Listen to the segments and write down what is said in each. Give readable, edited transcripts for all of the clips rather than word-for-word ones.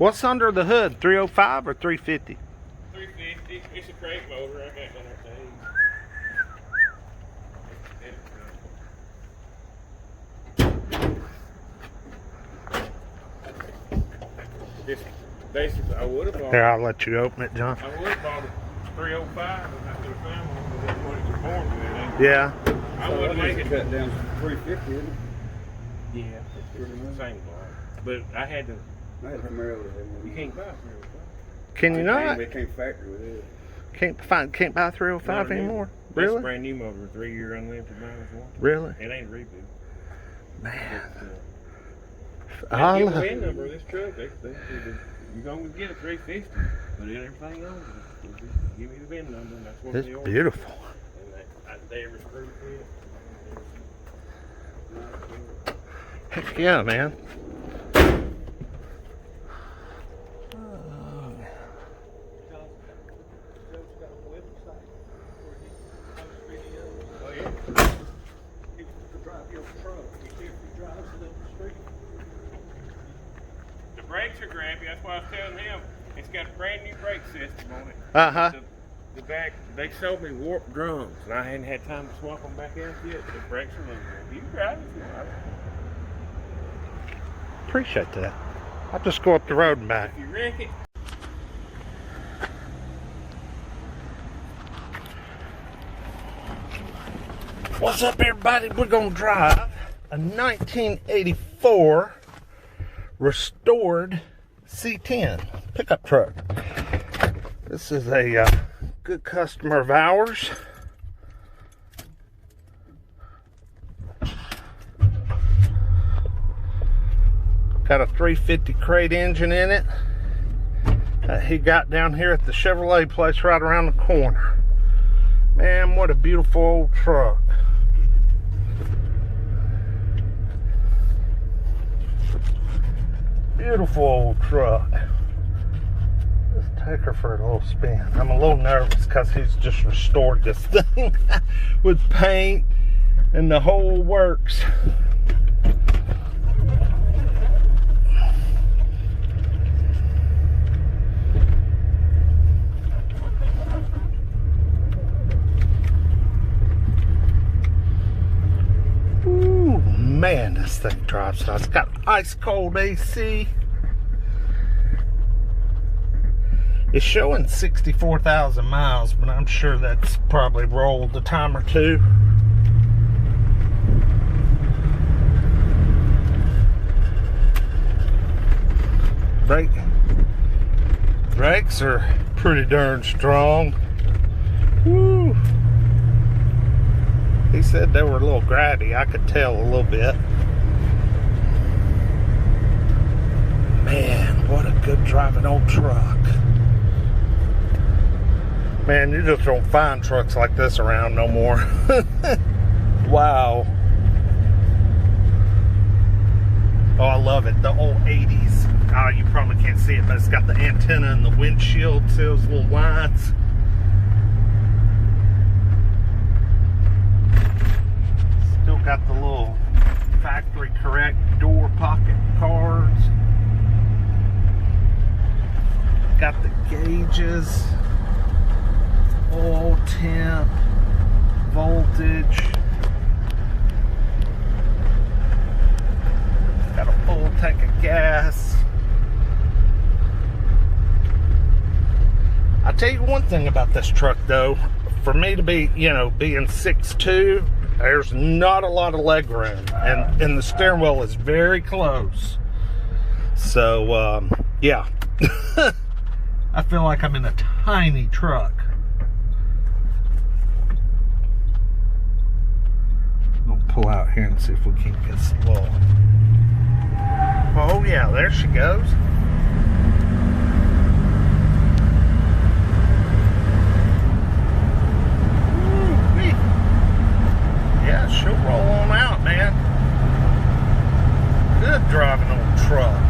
What's under the hood? 305 or 350? 350. It's a crate motor. I got on that thing. Just basically, I would have bought. Here, I'll let you open it, John. I would have bought a 305 and I could have found one, but that's what it was born with. Yeah. I wouldn't make it cut down to 350, isn't it? Yeah, it's pretty much the same block. But I had to. I had to come over there. You can't buy 305. Can you not? They came factory with it. Can't buy 305 anymore. That's Really? a brand new motor, 3-year unlimited miles warranty. Really? It ain't a reboot. Man. I give the VIN number of this truck. You're going to get a 350, but everything else, give me the VIN number, and that's what It's they order. beautiful. And they ever screw it. Heck yeah, man. The brakes are crappy. That's why I was telling him it's got a brand new brake system on it. Uh-huh. The back, they sold me warped drums, and I hadn't had time to swap them back out yet. The brakes are loose. You can drive it if you want. Appreciate that. I'll just go up the road and back. If you wreck it. What's up, everybody? We're gonna drive a 1984 restored C10 pickup truck. This is a good customer of ours. Got a 350 crate engine in it. He got down here at the Chevrolet place right around the corner. Man, what a beautiful old truck. Beautiful old truck. Let's take her for a little spin. I'm a little nervous because he's just restored this thing with paint and the whole works. Man, this thing drives nice. It's got ice cold AC. It's showing 64,000 miles, but I'm sure that's probably rolled a time or two. Brakes are pretty darn strong. Woo! He said they were a little grabby. I could tell a little bit. Man, what a good driving old truck. Man, you just don't find trucks like this around no more. Wow. Oh, I love it. The old 80s. Oh, you probably can't see it, but it's got the antenna and the windshield. See those little lines? Still got the little factory correct door pocket cards. Got the gauges, oil temp, voltage. Got a full tank of gas. I'll tell you one thing about this truck though. For me to be, being 6'2", there's not a lot of leg room, and the steering wheel is very close. So, yeah. I feel like I'm in a tiny truck. We'll pull out here and see if we can get some little... Oh, yeah, there she goes. Yeah, she'll roll on out, man. Good driving old truck.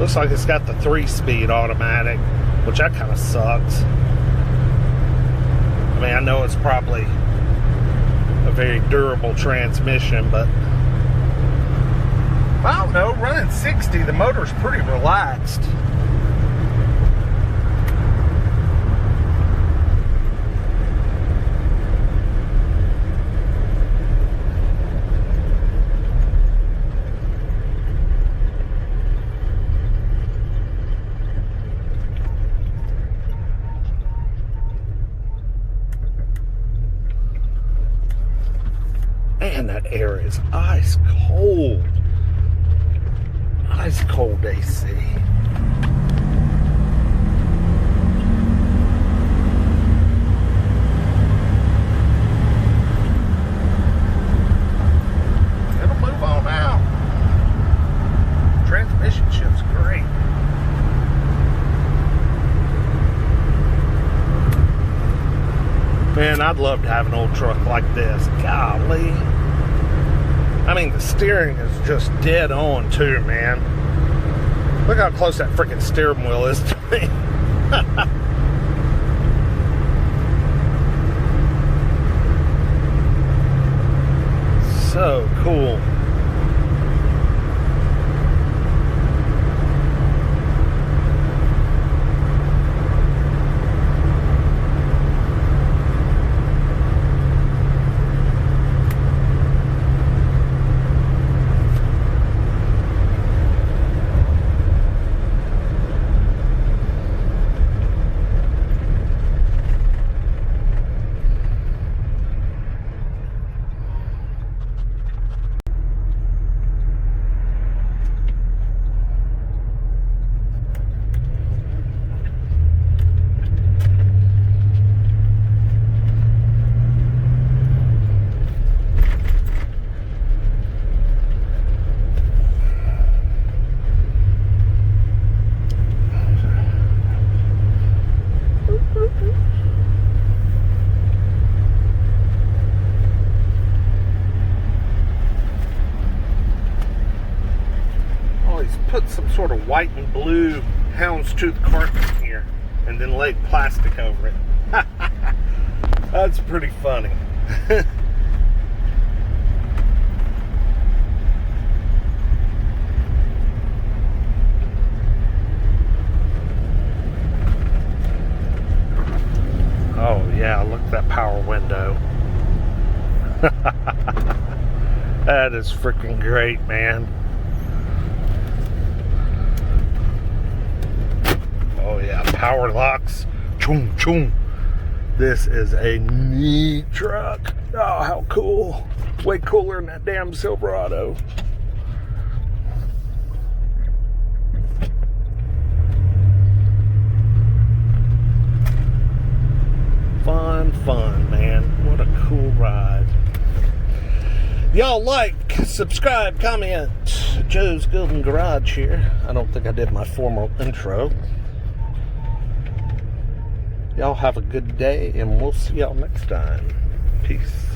Looks like it's got the 3-speed automatic, which that kind of sucks. I mean, I know it's probably a very durable transmission, but I don't know, running 60, the motor's pretty relaxed. Man, that air is ice cold. Ice cold AC. It'll move on out. Transmission shift's great. Man, I'd love to have an old truck like this. Golly. I mean, the steering is just dead on, too, man. Look how close that freaking steering wheel is to me. So cool. Put some sort of white and blue houndstooth carpet here and then laid plastic over it. That's pretty funny. Oh yeah, look at that power window. That is freaking great, man. Oh yeah, power locks. Choom, choom. This is a neat truck. Oh, how cool. Way cooler than that damn Silverado. Fun, man. What a cool ride. Y'all like, subscribe, comment. Joe's Golden Garage here. I don't think I did my formal intro. Y'all have a good day, and we'll see y'all next time. Peace.